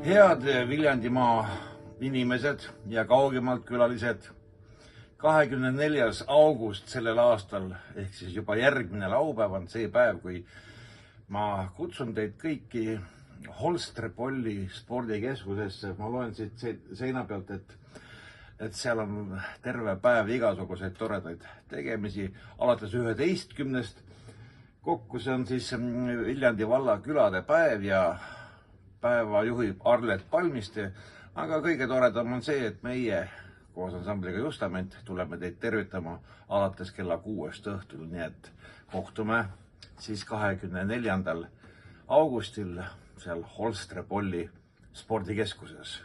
Head Viljandimaa inimesed ja kaugemalt külalised, 24. august sellel aastal ehk siis juba järgmine laupäev on see päev, kui ma kutsun teid kõiki Holstrepolli spordikeskusesse. Ma loen siit seina pealt, et seal on terve päev igasuguseid toredaid tegemisi alates 11. Kokku see on siis Viljandi valla külade päev ja päeva juhib Arlet Palmiste, aga kõige toredam on see, et meie koos ansambliga Justament tuleme teid tervitama alates kella 6 õhtul, nii et kohtume siis 24. augustil seal Holstrepolli spordikeskuses.